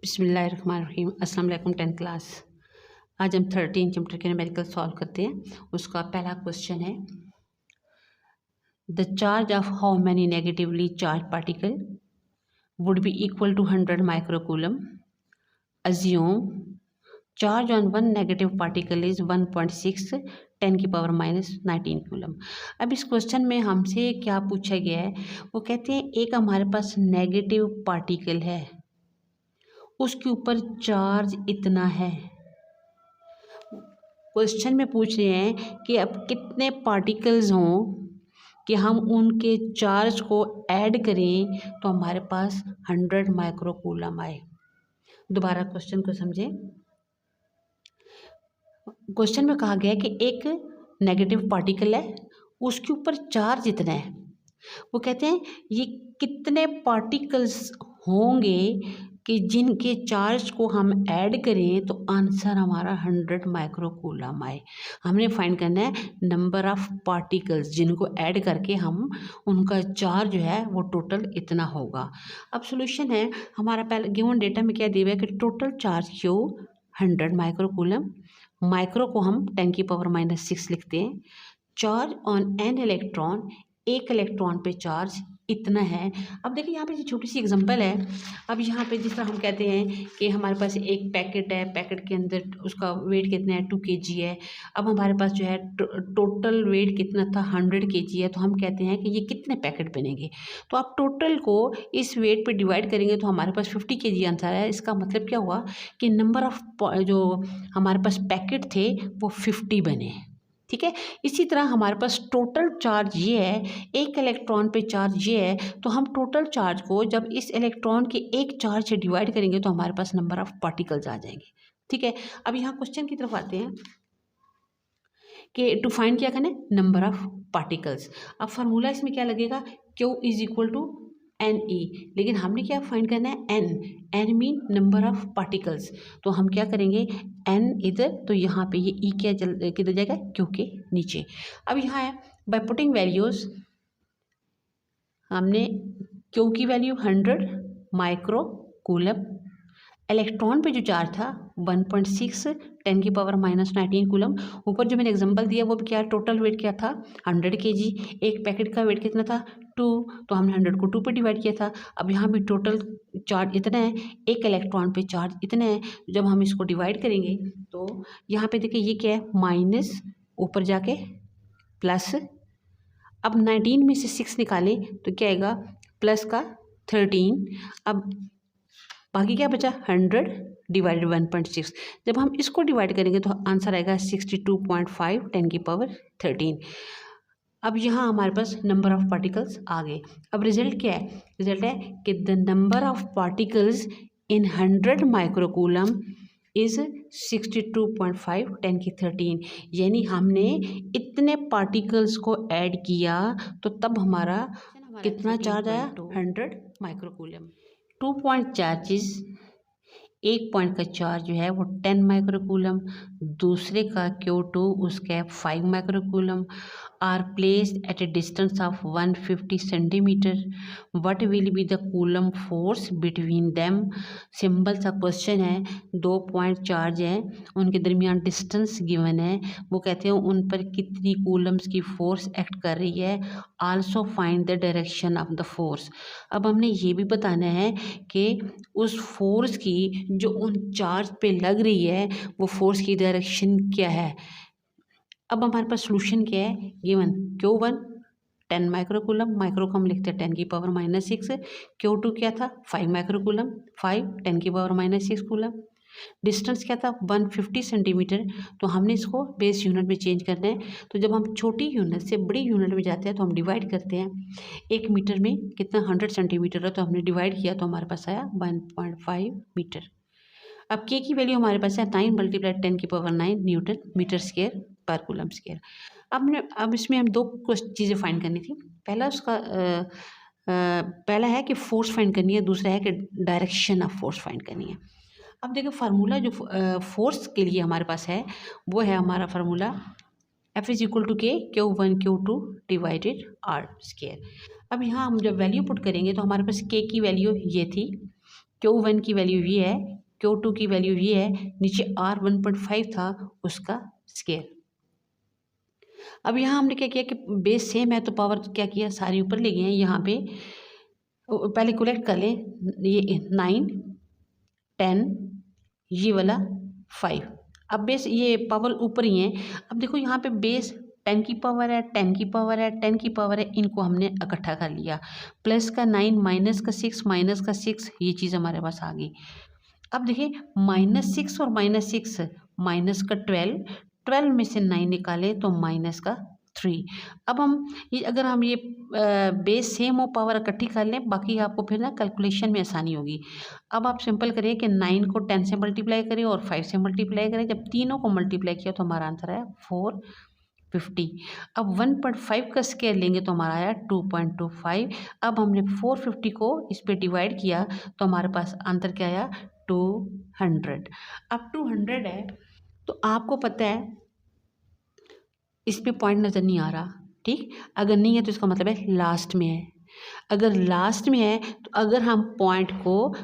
बिस्मिल्लाहिर्रहमानिर्रहीम। अस्सलाम वालेकुम। 10th class. आज हम 13 चैप्टर के न्यूमेरिकल सॉल्व करते हैं। उसका पहला क्वेश्चन है, the charge of how many negatively charge particle would be equal to 100 microcoulomb. Assume charge on one negative particle is 1.6 10 की पावर -19 कूलम। अब इस क्वेश्चन में हमसे क्या पूछा गया है, वो कहते हैं एक हमारे पास नेगेटिव पार्टिकल है, उसके ऊपर चार्ज इतना है। क्वेश्चन में पूछ रहे हैं कि अब कितने पार्टिकल्स हों कि हम उनके चार्ज को ऐड करें तो हमारे पास 100 माइक्रोकूलम आए। दोबारा क्वेश्चन को समझें। क्वेश्चन में कहा गया कि एक नेगेटिव पार्टिकल है, उसके ऊपर चार्ज इतना है। वो कहते हैं ये कितने पार्टिकल्स होंगे कि जिनके चार्ज को हम ऐड करें तो आंसर हमारा 100 माइक्रोकूलम आए। हमने फाइंड करना है नंबर ऑफ पार्टिकल्स जिनको ऐड करके हम उनका चार्ज जो है वो टोटल इतना होगा। अब सॉल्यूशन है हमारा, पहले गिवन डेटा में क्या दिया हुआ है कि total charge Q 100 microcoulomb. Micro को हम 10 की पावर -6 लिखते हैं। चार्ज ऑन एन इलेक्ट्रॉन, एक इलेक्ट्रॉन पे चार्ज इतना है। अब देखिए यहाँ पे जो छोटी सी एग्जांपल है, अब यहाँ पे जिस तरह हम कहते हैं कि हमारे पास एक पैकेट है, पैकेट के अंदर उसका वेट कितना है 2 kg है। अब हमारे पास जो है टोटल वेट कितना था 100 kg है, तो हम कहते हैं कि ये कितने पैकेट बनेंगे। तो आप टोटल को इस वेट पे डिवाइड करेंगे तो हमारे पास 50 kg आंसर है। इसका मतलब क्या हुआ कि नंबर ऑफ जो हमारे पास पैकेट थे वो 50 बने। ठीक है, इसी तरह हमारे पास टोटल चार्ज ये है, एक इलेक्ट्रॉन पे चार्ज ये है, तो हम टोटल चार्ज को जब इस इलेक्ट्रॉन के एक चार्ज से डिवाइड करेंगे तो हमारे पास नंबर ऑफ पार्टिकल्स आ जाएंगे। ठीक है, अब यहाँ क्वेश्चन की तरफ आते हैं कि टू फाइंड क्या करना है, नंबर ऑफ पार्टिकल्स। अब फार्मूला इसमें क्या लगेगा, Q is equal to NE, लेकिन हमने क्या फाइंड करना है, N mean number of particles. तो हम क्या करेंगे, N इधर, तो यहाँ पे ये E क्या किधर जाएगा, Q के नीचे। अब यहाँ है बाय पुटिंग वैल्यूज, हमने Q की वैल्यू 100 माइक्रोकूलम, इलेक्ट्रॉन पे जो चार्ज था 1.6 10 की पावर -19 कूलम। ऊपर जो मैंने एग्जांपल दिया वो भी क्या, टोटल वेट क्या था 100 kg, एक पैकेट का वेट कितना था 2, तो हमने 100 को 2 पे डिवाइड किया था। अब यहाँ भी टोटल चार्ज इतना है, एक इलेक्ट्रॉन पे चार्ज इतना है। जब हम इसको डिवाइड करेंगे तो यहाँ पे देखिए ये क्या है, माइनस ऊपर जाके प्लस। अब 19 में से 6 निकालें तो क्या आएगा, प्लस का 13। अब बाकी क्या बचा, 100 डिवाइडेड 1.6। जब हम इसको डिवाइड करेंगे तो आंसर आएगा 62.5 10 की पावर 13। अब यहाँ हमारे पास नंबर ऑफ पार्टिकल्स आ गए। अब रिजल्ट क्या है, रिजल्ट है कि the number of particles in 100 microcoulomb is 62.5 10 की 13। यानी हमने इतने पार्टिकल्स को ऐड किया तो तब हमारा कितना चार्ज आया, 100 माइक्रोकूलम। 2 पॉइंट चार्जेस, एक पॉइंट का चार्ज जो है वो 10 माइक्रोकूलम, दूसरे का Q2 उसका 5 microcoulomb, are placed at a distance of 150 centimetre. What will be the coulomb force between them. Simple सा क्वेश्चन है, 2 पॉइंट चार्ज है, उनके दरमियान डिस्टेंस गिवन है, वो कहते हैं उन पर कितनी कूलम्स की फोर्स एक्ट कर रही है। Also find the direction of the force. अब हमने ये भी बताना है कि उस फोर्स की जो उन चार्ज पे लग रही है वो फोर्स की डायरेक्शन क्या है। अब हमारे पास सॉल्यूशन क्या है, गिवन Q1 10 माइक्रोकूलम, माइक्रो को हम लिखते हैं 10 की पावर -6। Q2 क्या था 5 माइक्रोकूलम, 5 10 की पावर -6 कूलम। डिस्टेंस क्या था 150 सेंटीमीटर, तो हमने इसको बेस यूनिट में चेंज करना है। तो जब हम छोटी यूनिट से बड़ी यूनिट में जाते हैं तो हम डिवाइड करते हैं। 1 मीटर में कितना 100 सेंटीमीटर है, तो हमने डिवाइड किया तो हमारे पास आया 1.5 मीटर। अब के की वैल्यू हमारे पास है 9 × 10 की पावर 9 न्यूटन मीटर स्क्वायर पर कूलम स्क्वायर। अब इसमें हम दो चीज़ें फाइंड करनी थी। पहला उसका पहला है कि फोर्स फाइंड करनी है, दूसरा है कि डायरेक्शन ऑफ फोर्स फाइंड करनी है। अब देखो फार्मूला जो फोर्स के लिए हमारे पास है वो है हमारा formula F is equal to K Q1 Q2 divided R square. अब यहाँ हम जब वैल्यू पुट करेंगे तो हमारे पास के की वैल्यू ये थी Q1 की वैल्यू ये है, Q2 की वैल्यू ये है, नीचे R 1.5 था उसका स्केयर। अब यहाँ हमने क्या किया कि बेस सेम है तो पावर क्या किया, सारी ऊपर ले गए हैं। यहाँ पे पहले कलेक्ट कर लें, ये 9 10 ये वाला 5। अब बेस ये पावर ऊपर ही है। अब देखो यहाँ पे बेस 10 की पावर है, 10 की पावर है, 10 की पावर है, इनको हमने इकट्ठा कर लिया। प्लस का 9 माइनस का 6 माइनस का 6, ये चीज़ हमारे पास आ गई। अब देखिए -6 और -6 माइनस का 12, 12 में से 9 निकाले तो माइनस का 3। अब हम ये अगर हम ये बेस सेम हो पावर इकट्ठी कर लें, बाकी आपको फिर ना कैलकुलेशन में आसानी होगी। अब आप सिंपल करिए कि 9 को 10 से मल्टीप्लाई करें और 5 से मल्टीप्लाई करें। जब तीनों को मल्टीप्लाई किया तो हमारा आंसर है 450। अब 1.5 का स्केयर लेंगे तो हमारा आया 2.25। अब हमने 450 को इस पर डिवाइड किया तो हमारे पास आंसर क्या आया, 200। अब 200 है तो आपको पता है इस पे पॉइंट नज़र नहीं आ रहा, ठीक। अगर नहीं है तो इसका मतलब है लास्ट में है। अगर लास्ट में है तो अगर हम पॉइंट को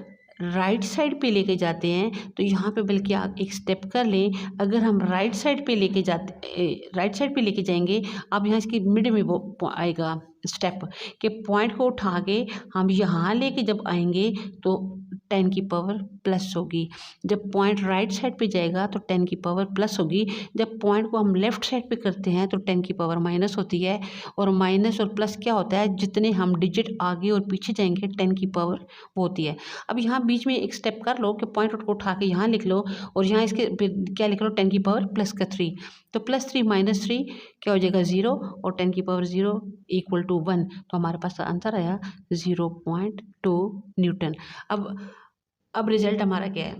राइट साइड पे लेके जाते हैं तो यहाँ पे बल्कि आप एक स्टेप कर लें। अगर हम राइट साइड पे लेके जाएंगे, अब यहाँ इसके मिड में वो आएगा स्टेप के पॉइंट को उठा के हम यहाँ लेके जब आएंगे तो 10 की पावर प्लस होगी। जब पॉइंट राइट साइड पे जाएगा तो 10 की पावर प्लस होगी। जब पॉइंट को हम लेफ्ट साइड पे करते हैं तो 10 की पावर माइनस होती है। और माइनस और प्लस क्या होता है, जितने हम डिजिट आगे और पीछे जाएंगे 10 की पावर वो होती है। अब यहाँ बीच में एक स्टेप कर लो कि पॉइंट को उठा के यहाँ लिख लो और यहाँ इसके क्या लिख लो, 10 की पावर प्लस का 3। तो +3 -3 क्या हो जाएगा 0 और 10 की पावर 0 इक्वल टू 1। तो हमारे पास आंसर आया 0.2 न्यूटन। अब रिजल्ट हमारा क्या है,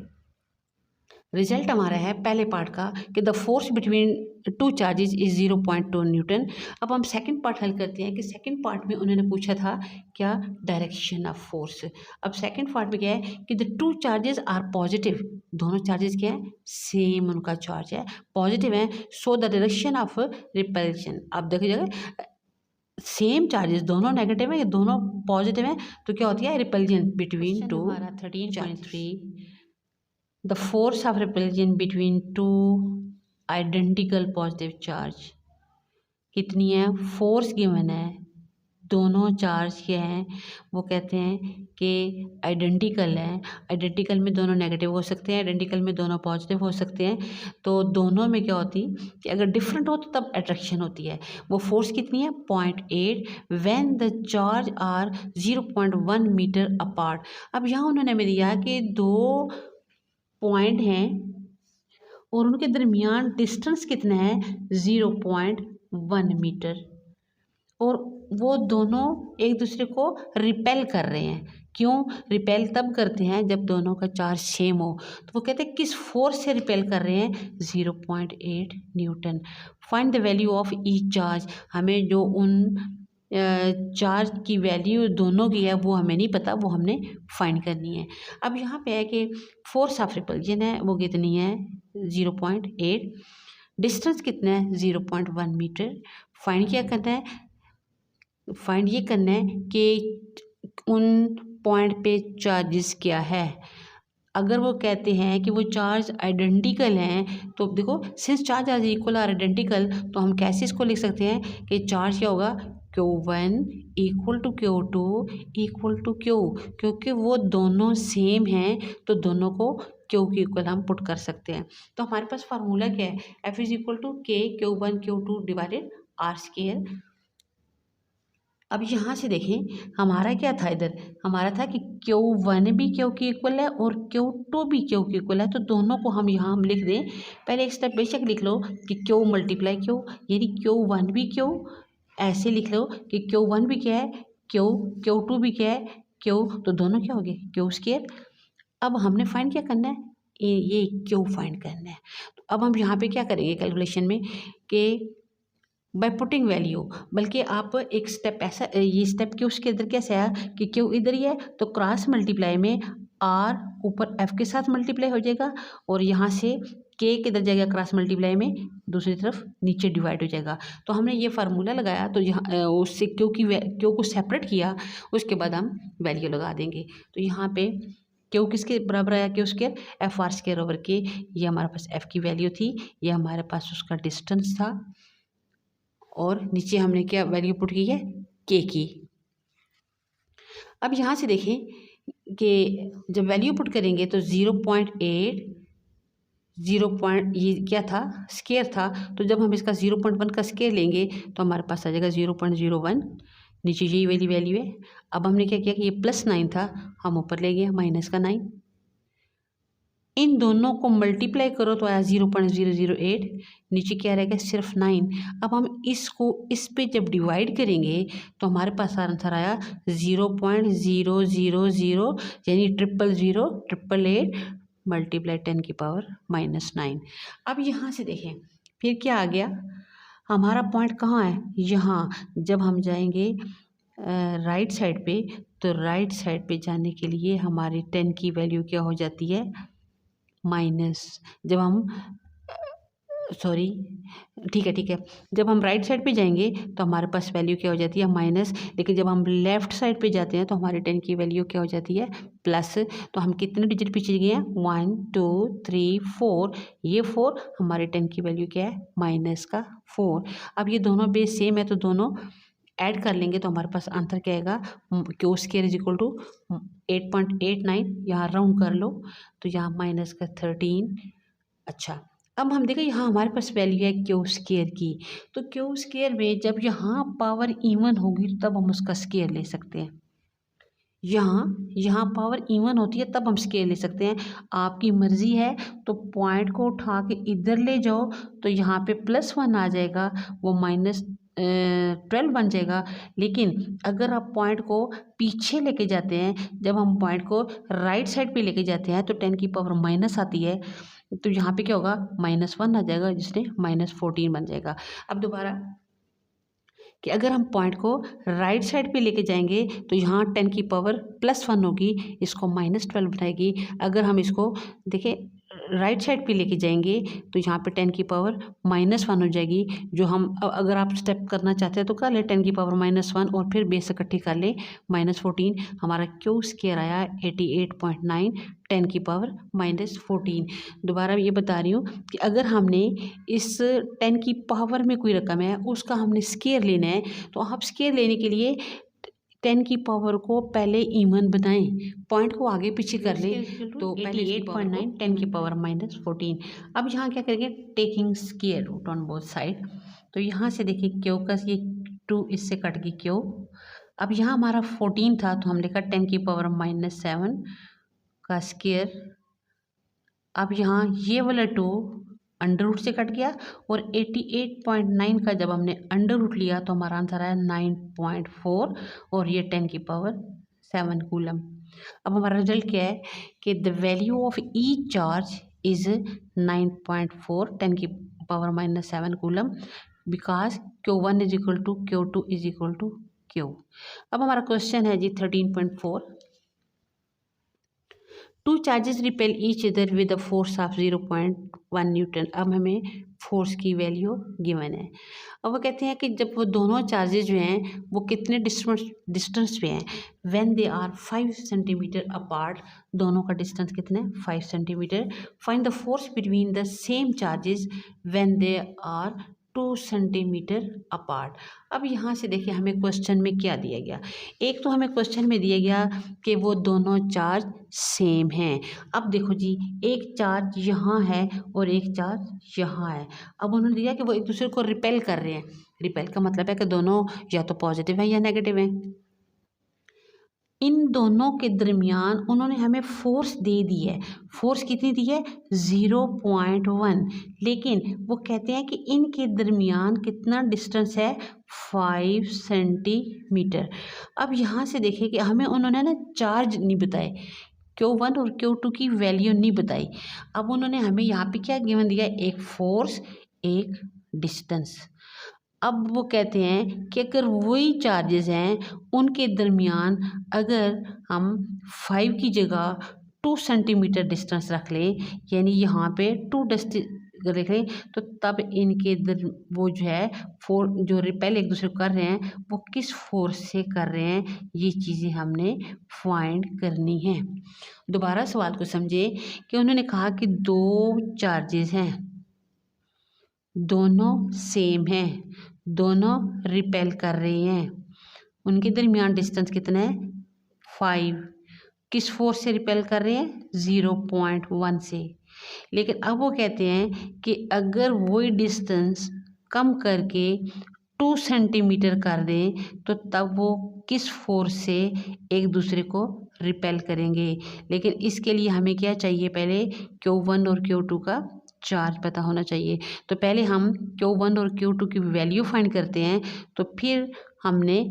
रिजल्ट हमारा है पहले पार्ट का कि the force between two charges is 0.2 Newton. अब हम सेकंड पार्ट हल करते हैं कि सेकंड पार्ट में उन्होंने पूछा था क्या, डायरेक्शन ऑफ फोर्स। अब सेकंड पार्ट में क्या है कि the two charges are positive, दोनों चार्जेस क्या है, सेम उनका चार्ज है, पॉजिटिव है। So the direction of repulsion, अब देखिएगा सेम चार्जेस दोनों नेगेटिव है, ये दोनों पॉजिटिव है, तो क्या होती है, रिपल्जन बिटवीन टू। हमारा 13.3 the force of repulsion between two identical positive charge कितनी है, फोर्स गिवन है, दोनों चार्ज क्या हैं, वो कहते हैं कि आइडेंटिकल हैं। आइडेंटिकल में दोनों नेगेटिव हो सकते हैं, आइडेंटिकल में दोनों पॉजिटिव हो सकते हैं। तो दोनों में क्या होती कि अगर डिफरेंट हो तो तब अट्रैक्शन होती है। वो फोर्स कितनी है, 0.8 when the charge are 0.1 metre apart. अब यहाँ उन्होंने हमें दिया कि दो पॉइंट हैं और उनके दरमियान डिस्टेंस कितना है, 0.1 मीटर, और वो दोनों एक दूसरे को रिपेल कर रहे हैं। क्यों रिपेल तब करते हैं जब दोनों का चार्ज सेम हो। तो वो कहते हैं किस फोर्स से रिपेल कर रहे हैं, 0.8 Newton. Find the value of each charge, हमें जो उन चार्ज की वैल्यू दोनों की है वो हमें नहीं पता, वो हमने फाइंड करनी है। अब यहाँ पे है कि फोर्स ऑफ रिपल्जन है वो कितनी है, 0.8, डिस्टेंस कितना है, 0.1 मीटर। फाइंड क्या करना है, फाइंड ये करना है कि उन पॉइंट पे चार्जेस क्या है। अगर वो कहते हैं कि वो चार्ज आइडेंटिकल हैं तो देखो since charge are equal are identical, तो हम कैसे इसको लिख सकते हैं कि चार्ज क्या होगा, Q1 equal to Q2 equal to Q, क्योंकि वो दोनों सेम हैं तो दोनों को Q की इक्वल हम पुट कर सकते हैं। तो हमारे पास फार्मूला क्या है, F is equal to K Q1 Q2 divided R square. अब यहाँ से देखें हमारा क्या था, इधर हमारा था कि Q1 भी Q की इक्वल है और Q2 भी Q की इक्वल है, तो दोनों को हम यहाँ हम लिख दें। पहले एक स्टेप बेशक लिख लो कि Q मल्टीप्लाई Q, यानी Q1 भी Q, ऐसे लिख लो कि Q1 भी क्या है Q, Q2 भी क्या है Q, तो दोनों क्या हो गए Q स्केयर। अब हमने फाइंड क्या करना है, ये Q फाइंड करना है। तो अब हम यहाँ पे क्या करेंगे कैलकुलेशन में कि बाय पुटिंग वैल्यू, बल्कि आप एक स्टेप ऐसा, ये स्टेप क्यू उसके इधर कैसे आया कि क्यू इधर ही है तो क्रॉस मल्टीप्लाई में आर ऊपर एफ के साथ मल्टीप्लाई हो जाएगा और यहाँ से के किधर जाएगा, क्रॉस मल्टीप्लाई में दूसरी तरफ नीचे डिवाइड हो जाएगा। तो हमने ये फार्मूला लगाया तो यहाँ उससे क्यू को सेपरेट किया, उसके बाद हम वैल्यू लगा देंगे। तो यहाँ पे क्यू किसके बराबर आया, Q square F R square over के। ये हमारे पास एफ की वैल्यू थी, ये हमारे पास उसका डिस्टेंस था, और नीचे हमने क्या वैल्यू पुट की है, के की। अब यहाँ से देखें कि जब वैल्यू पुट करेंगे तो 0.8 ये क्या था, स्केयर था, तो जब हम इसका 0.1 का स्केयर लेंगे तो हमारे पास आ जाएगा 0.01। नीचे यही वाली वैल्यू है। अब हमने क्या किया कि ये +9 था, हम ऊपर ले गए -9। इन दोनों को मल्टीप्लाई करो तो आया 0.008, नीचे क्या रहेगा सिर्फ 9। अब हम इसको इस पे जब डिवाइड करेंगे तो हमारे पास आंसर आया 0.000, यानी 00008 मल्टीप्लाई 10⁻⁻⁹। अब यहाँ से देखें फिर क्या आ गया, हमारा पॉइंट कहाँ है, यहाँ। जब हम जाएंगे राइट साइड पे, तो राइट साइड पे जाने के लिए हमारी 10 की वैल्यू क्या हो जाती है, माइनस। जब हम सॉरी ठीक है, जब हम राइट साइड पे जाएंगे तो हमारे पास वैल्यू क्या हो जाती है, माइनस। लेकिन जब हम लेफ़्ट साइड पे जाते हैं तो हमारे 10 की वैल्यू क्या हो जाती है, प्लस। तो हम कितने डिजिट पीछे गए हैं, 1 2 3 4, ये 4, हमारे 10 की वैल्यू क्या है, -4। अब ये दोनों बेस सेम है तो दोनों ऐड कर लेंगे तो हमारे पास आंसर क्या आएगा, Q square is equal to 8.89। यहाँ राउंड कर लो तो यहाँ -13। अच्छा, अब हम देखें यहाँ हमारे पास वैल्यू है क्यू स्क्वायर की, तो क्यू स्क्वायर में जब यहाँ पावर इवन होगी तब हम उसका स्क्वायर ले सकते हैं। यहाँ पावर इवन होती है तब हम स्केयर ले सकते हैं। आपकी मर्ज़ी है तो पॉइंट को उठा के इधर ले जाओ तो यहाँ पे +1 आ जाएगा, वो -12 बन जाएगा। लेकिन अगर आप पॉइंट को पीछे लेके जाते हैं, जब हम पॉइंट को राइट साइड पे लेके जाते हैं तो 10 की पावर माइनस आती है, तो यहाँ पे क्या होगा, -1 आ जाएगा, जिससे -14 बन जाएगा। अब दोबारा कि अगर हम पॉइंट को राइट साइड पे लेके जाएंगे तो यहाँ 10 की पावर +1 होगी, इसको -12 बनाएगी। अगर हम इसको देखें राइट साइड पे लेके जाएंगे तो यहाँ पे 10 की पावर -1 हो जाएगी। जो हम अगर आप स्टेप करना चाहते हैं तो कर ले 10 की पावर -1 और फिर बेस इकट्ठी कर ले -14। हमारा क्यू स्क्वायर आया 88.9, 10 की पावर -14। दोबारा ये बता रही हूँ कि अगर हमने इस 10 की पावर में कोई रकम है उसका हमने स्क्वायर लेना है, तो आप स्क्वायर लेने के लिए 10 की पावर को पहले इवन बनाएं, पॉइंट को आगे पीछे कर लें, तो पहले 8.9, 10 की पावर -14। अब यहाँ क्या करेंगे, taking square root on both side. तो यहाँ से देखिए क्यू का ये 2 इससे कट गई क्यू। अब यहाँ हमारा 14 था तो हम लिखा 10 की पावर -7 का स्क्वायर। अब यहाँ ये वाला 2 अंडर रूट से कट गया, और 88.9 का जब हमने अंडर रूट लिया तो हमारा आंसर आया 9.4, और ये 10 की पावर 7 कूलम। अब हमारा रिजल्ट क्या है कि the value of each charge is 9.4, 10 की power -7 coulomb, because Q1 is equal to Q2 is equal to Q। अब हमारा क्वेश्चन है जी 13.4, 2 charges repel each other with a force of 0.1 newton. अब हमें फोर्स की वैल्यू गिवन है। अब वो कहते हैं कि जब वो दोनों चार्जेस जो हैं वो कितने डिस्टेंस पे हैं, when they are 5 centimetre apart, दोनों का डिस्टेंस कितना है, 5 centimetre. Find the force between the same charges when they are 2 centimetre apart. अब यहाँ से देखिए हमें क्वेश्चन में क्या दिया गया, एक तो हमें क्वेश्चन में दिया गया कि वो दोनों चार्ज सेम हैं। अब देखो जी, एक चार्ज यहाँ है और एक चार्ज यहाँ है। अब उन्होंने दिया कि वो एक दूसरे को रिपेल कर रहे हैं। रिपेल का मतलब है कि दोनों या तो पॉजिटिव है या नेगेटिव है। इन दोनों के दरमियान उन्होंने हमें फोर्स दे दी है। फोर्स कितनी दी है, 0.1, लेकिन वो कहते हैं कि इनके दरमियान कितना डिस्टेंस है, 5 सेंटीमीटर। अब यहाँ से देखिए कि हमें उन्होंने ना चार्ज नहीं बताए, Q1 और Q2 की वैल्यू नहीं बताई। अब उन्होंने हमें यहाँ पे क्या गिवन दिया, एक फोर्स एक डिस्टेंस। अब वो कहते हैं कि अगर वही चार्जेस हैं उनके दरमियान अगर हम 5 की जगह 2 सेंटीमीटर डिस्टेंस रख लें, यानी यहाँ पे 2 देख रहे तो तब इनके वो जो है जो रिपेल एक दूसरे को कर रहे हैं वो किस फोर्स से कर रहे हैं, ये चीज़ें हमने फाइंड करनी है। दोबारा सवाल को समझे कि उन्होंने कहा कि दो चार्जेस हैं, दोनों सेम हैं, दोनों रिपेल कर रहे हैं, उनके दरमियान डिस्टेंस कितना है 5। किस फोर्स से रिपेल कर रहे हैं 0.1 से। लेकिन अब वो कहते हैं कि अगर वही डिस्टेंस कम करके 2 सेंटीमीटर कर दें तो तब वो किस फोर्स से एक दूसरे को रिपेल करेंगे। लेकिन इसके लिए हमें क्या चाहिए, पहले Q1 और Q2 का चार्ज पता होना चाहिए। तो पहले हम Q1 और Q2 की वैल्यू फाइंड करते हैं, तो फिर हमने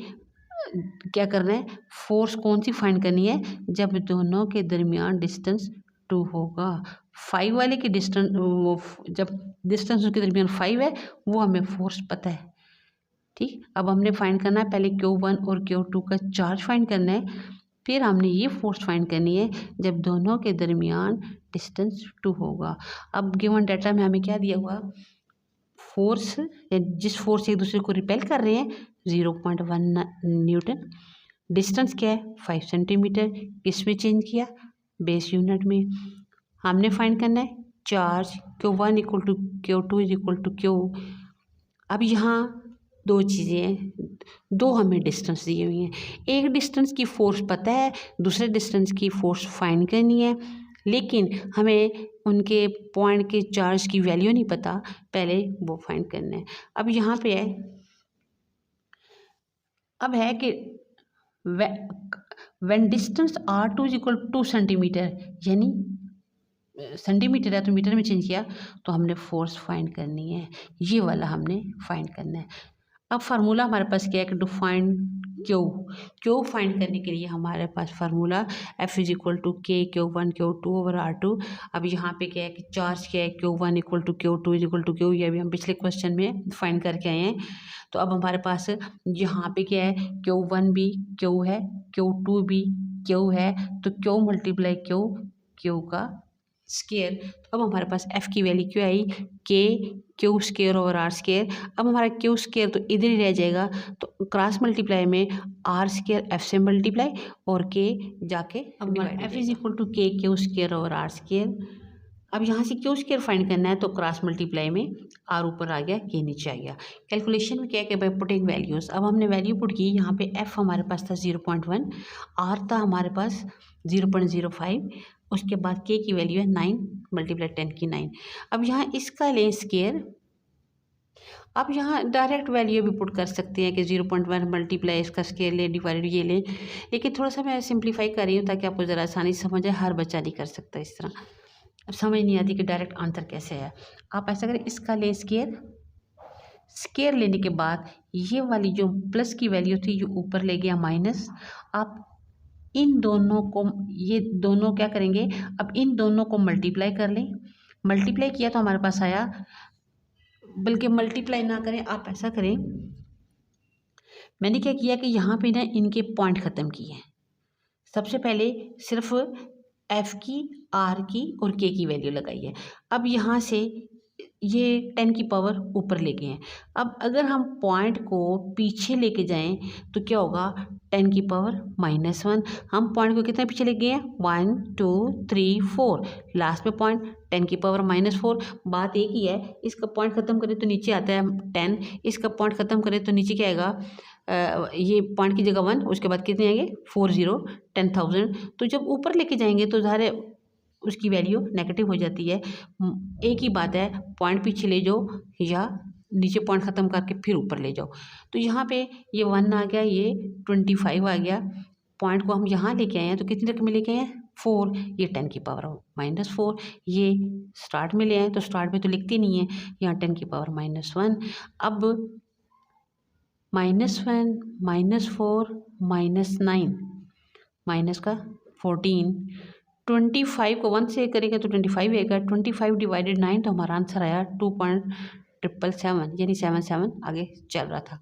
क्या करना है, फोर्स कौन सी फाइंड करनी है, जब दोनों के दरमियान डिस्टेंस 2 होगा। 5 वाले की डिस्टेंस वो जब डिस्टेंस उसके दरमियान 5 है वो हमें फोर्स पता है। ठीक, अब हमने फाइंड करना है पहले Q1 और Q2 का चार्ज फाइंड करना है, फिर हमने ये फोर्स फाइंड करनी है जब दोनों के दरमियान डिस्टेंस 2 होगा। अब गिवन डाटा में हमें क्या दिया हुआ, फोर्स जिस फोर्स से एक दूसरे को रिपेल कर रहे हैं 0.1 न्यूटन, डिस्टेंस क्या है 5 सेंटीमीटर, किस में चेंज किया बेस यूनिट में। हमने फाइंड करना है charge Q1 equal to Q2 is equal to Q। अब यहाँ दो चीज़ें हैं, दो हमें डिस्टेंस दी हुई हैं, एक डिस्टेंस की फोर्स पता है, दूसरे डिस्टेंस की फोर्स फाइंड करनी है, लेकिन हमें उनके पॉइंट के चार्ज की वैल्यू नहीं पता, पहले वो फाइंड करना है। अब यहाँ पे है, अब है कि when distance R2 is equal 2 centimetre, यानी सेंटीमीटर है तो मीटर में चेंज किया, तो हमने फोर्स फाइंड करनी है, ये वाला हमने फाइंड करना है। अब फार्मूला हमारे पास क्या है कि टू फाइंड क्यू फाइंड करने के लिए हमारे पास formula F is equal to K Q1 Q2 over R2। अब यहाँ पे क्या है कि चार्ज क्या है Q1 equal to Q2 is equal to Q, ये भी हम पिछले क्वेश्चन में फाइंड करके आए हैं। तो अब हमारे पास यहाँ पे क्या है, Q1 भी Q है, Q2 भी Q है, तो Q मल्टीप्लाई Q का स्केयर। तो अब हमारे पास F की वैल्यू क्या आई, के Q square over R square. अब हमारा Q स्केयर तो इधर ही रह जाएगा, तो क्रॉस मल्टीप्लाई में R स्केयर F से मल्टीप्लाई और K जाके अब हमारा F इज इक्वल टू के Q square over R square. अब यहाँ से Q स्केयर फाइंड करना है, तो क्रॉस मल्टीप्लाई में R ऊपर आ गया, K नीचे आ गया। कैलकुलेशन में क्या है कि बाय पुटिंग वैल्यूज़, अब हमने वैल्यू पुट की, यहाँ पे F हमारे पास था 0.1, R था हमारे पास 0.05, उसके बाद K की वैल्यू है 9 मल्टीप्लाई 10 की 9। अब यहाँ इसका लें स्केयर, अब यहाँ डायरेक्ट वैल्यू भी पुट कर सकते हैं कि 0.1 मल्टीप्लाई इसका स्केयर ले डिवाइड ये लें, लेकिन थोड़ा सा मैं सिंप्लीफाई कर रही हूँ ताकि आपको ज़रा आसानी से समझ आए, हर बच्चा नहीं कर सकता इस तरह। अब समझ नहीं आती कि डायरेक्ट आंसर कैसे है, आप ऐसा करें इसका लें स्केयर, स्केयर लेने के बाद ये वाली जो प्लस की वैल्यू थी जो ऊपर ले गया माइनस, आप इन दोनों को, ये दोनों क्या करेंगे, अब इन दोनों को मल्टीप्लाई कर लें, मल्टीप्लाई किया तो हमारे पास आया, बल्कि मल्टीप्लाई ना करें, आप ऐसा करें, मैंने क्या किया कि यहाँ पे ना इनके पॉइंट ख़त्म किए हैं। सबसे पहले सिर्फ F की, R की और K की वैल्यू लगाई है। अब यहाँ से ये 10 की पावर ऊपर ले गए हैं। अब अगर हम पॉइंट को पीछे लेके जाएं तो क्या होगा, 10 की पावर -1। हम पॉइंट को कितने पीछे ले गए हैं, 1 2 3 4, लास्ट में पॉइंट 10 की पावर -4। बात एक ही है, इसका पॉइंट ख़त्म करें तो नीचे आता है 10, इसका पॉइंट ख़त्म करें तो नीचे क्या आएगा, ये पॉइंट की जगह 1, उसके बाद कितने आएंगे 40, 10,000। तो जब ऊपर लेके जाएंगे तो ज़ाहिर है उसकी वैल्यू नेगेटिव हो जाती है। एक ही बात है, पॉइंट पीछे ले जाओ या नीचे पॉइंट ख़त्म करके फिर ऊपर ले जाओ। तो यहाँ पे ये 1 आ गया, ये 25 आ गया, पॉइंट को हम यहाँ लेके आए हैं तो कितनी रकम में लेके आए हैं 4, ये 10 की पावर -4, ये स्टार्ट में ले आए तो स्टार्ट में तो लिखते नहीं है, यहाँ 10 की पावर -1। अब -1 -4 -9 माइनस का 14, 25 को 1 से करेंगे तो 25 आएगा, 25 डिवाइडेड 9, तो हमारा आंसर आया 2.777, यानी 77 आगे चल रहा था।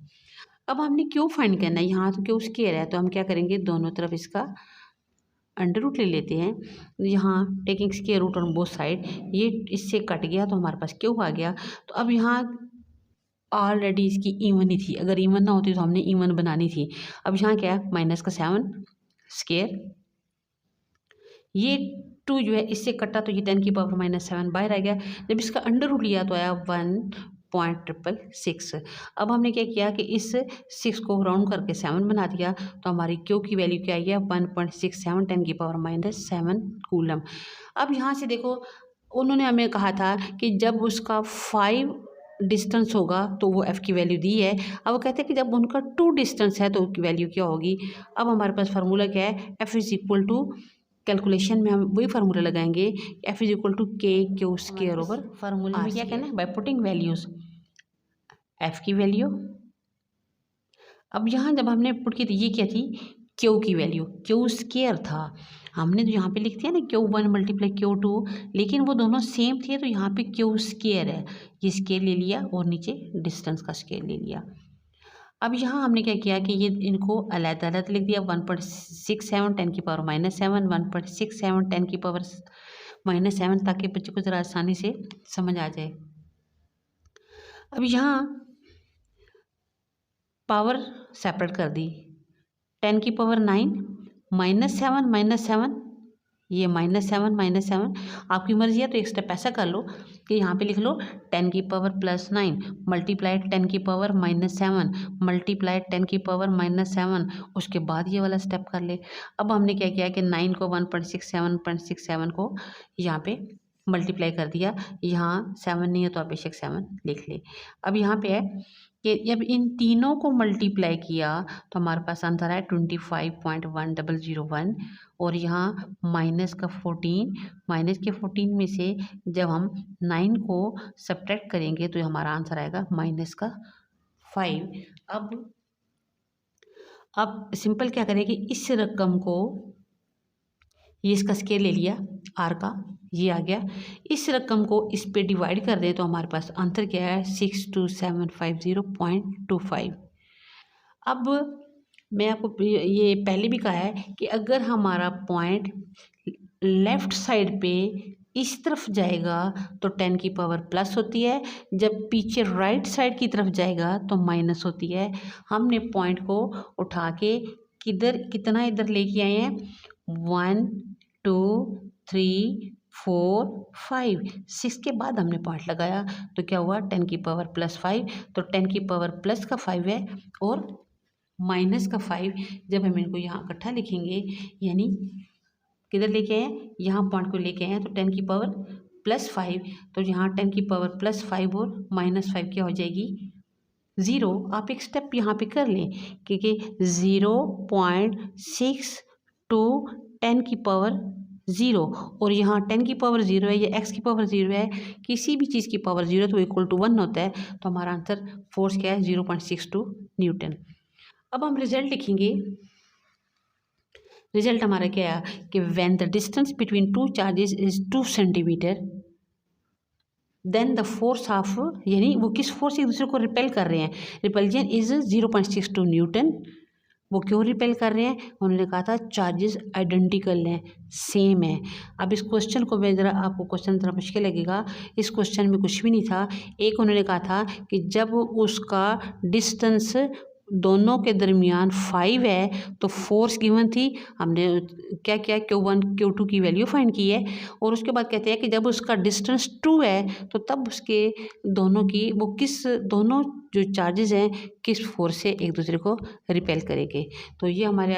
अब हमने क्यों फाइंड करना है, यहाँ तो क्यों स्केयर है, तो हम क्या करेंगे, दोनों तरफ इसका अंडर रूट ले लेते हैं, यहाँ taking square root on both side, ये इससे कट गया तो हमारे पास क्यों आ गया। तो अब यहाँ ऑलरेडी इसकी इवन ही थी, अगर इवन ना होती तो हमने इवन बनानी थी। अब यहाँ क्या है, माइनस का 7 स्क्वायर, ये 2 जो है इससे कटा तो ये 10⁻⁻7 बाहर आ गया। जब इसका अंडर रूट लिया तो आया 1.666। अब हमने क्या किया कि इस 6 को राउंड करके 7 बना दिया, तो हमारी क्यू की वैल्यू क्या आई है 1.67 10⁻⁻7 कूलम। अब यहाँ से देखो, उन्होंने हमें कहा था कि जब उसका 5 डिस्टेंस होगा तो वो एफ़ की वैल्यू दी है। अब वो कहते हैं कि जब उनका 2 डिस्टेंस है तो उसकी वैल्यू क्या होगी। अब हमारे पास फार्मूला क्या है, F is equal to, calculation में हम वही फार्मूला लगाएंगे, F is equal to K Q square over फार्मूले में क्या कहना है, बाय पुटिंग वैल्यूज एफ की वैल्यू। अब यहाँ जब हमने पुट की थी, ये क्या थी, क्यू की वैल्यू, क्यू स्क्वायर था, हमने तो यहाँ पे लिख दिया ना Q1 × Q2, लेकिन वो दोनों सेम थे तो यहाँ पे क्यू स्क्वायर है, ये स्केल ले लिया और नीचे डिस्टेंस का स्केल ले लिया। अब यहाँ हमने क्या किया कि ये इनको अलग-अलग लिख दिया, 1.67 10⁻⁻7 1.67 10⁻⁻7, ताकि बच्चे को ज़रा आसानी से समझ आ जाए। अब यहाँ पावर सेपरेट कर दी, 10⁻⁹ -7 ये -7 आपकी मर्जी है तो एक स्टेप ऐसा कर लो कि यहाँ पे लिख लो 10⁻+9 मल्टीप्लाई 10⁻⁻7 मल्टीप्लाई 10⁻⁻7, उसके बाद ये वाला स्टेप कर ले। अब हमने क्या किया कि 9 को 1.67 को यहाँ पे मल्टीप्लाई कर दिया, यहाँ 7 नहीं है तो आप बेशक 7 लिख ले। अब यहाँ पे है कि जब इन तीनों को मल्टीप्लाई किया तो हमारे पास आंसर है 25.1001, और यहाँ माइनस के 14 में से जब हम 9 को सब्ट्रैक्ट करेंगे तो हमारा आंसर आएगा -5। अब सिंपल क्या करें कि इस रकम को, ये इसका स्केल ले लिया आर का, ये आ गया, इस रकम को इस पे डिवाइड कर दें तो हमारे पास आंसर क्या है 62750.25। अब मैं आपको ये पहले भी कहा है कि अगर हमारा पॉइंट लेफ़्ट साइड पे इस तरफ जाएगा तो 10 की पावर प्लस होती है, जब पीछे राइट साइड की तरफ जाएगा तो माइनस होती है। हमने पॉइंट को उठा के कितना इधर लेके आए हैं, 1 2 3 4 5 6 के बाद हमने पॉइंट लगाया तो क्या हुआ 10 की पावर +5, तो 10 की पावर प्लस का 5 है और माइनस का 5। जब हम इनको यहाँ इकट्ठा लिखेंगे, यानी किधर लेके आए, यहाँ पॉइंट को लेके आए तो 10 की पावर +5, तो यहाँ 10 की पावर +5 और -5 क्या हो जाएगी 0। आप एक स्टेप यहाँ पे कर लें, क्योंकि 0.62 10 की पावर 0 और यहाँ 10 की पावर 0 है, या x की पावर 0 है, किसी भी चीज़ की पावर 0 तो इक्वल टू 1 होता है, तो हमारा आंसर फोर्स क्या है 0.62 न्यूटन। अब हम रिजल्ट लिखेंगे। रिजल्ट हमारा क्या है कि when the distance between 2 charges is 2 centimetre, then the force of, यानी वो किस फोर्स से एक दूसरे को रिपेल कर रहे हैं, रिपल्जन इज 0.62 न्यूटन। वो क्यों रिपेल कर रहे हैं, उन्होंने कहा था चार्जेस आइडेंटिकल हैं, सेम है। अब इस क्वेश्चन को मैं ज़रा, आपको क्वेश्चन ज़रा मुश्किल लगेगा, इस क्वेश्चन में कुछ भी नहीं था। एक उन्होंने कहा था कि जब उसका डिस्टेंस दोनों के दरमियान 5 है तो फोर्स गिवन थी, हमने क्या किया Q1 Q2 की वैल्यू फाइंड की है, और उसके बाद कहते हैं कि जब उसका डिस्टेंस 2 है तो तब उसके दोनों की दोनों जो चार्जेस हैं किस फोर्स से एक दूसरे को रिपेल करेंगे। तो ये हमारे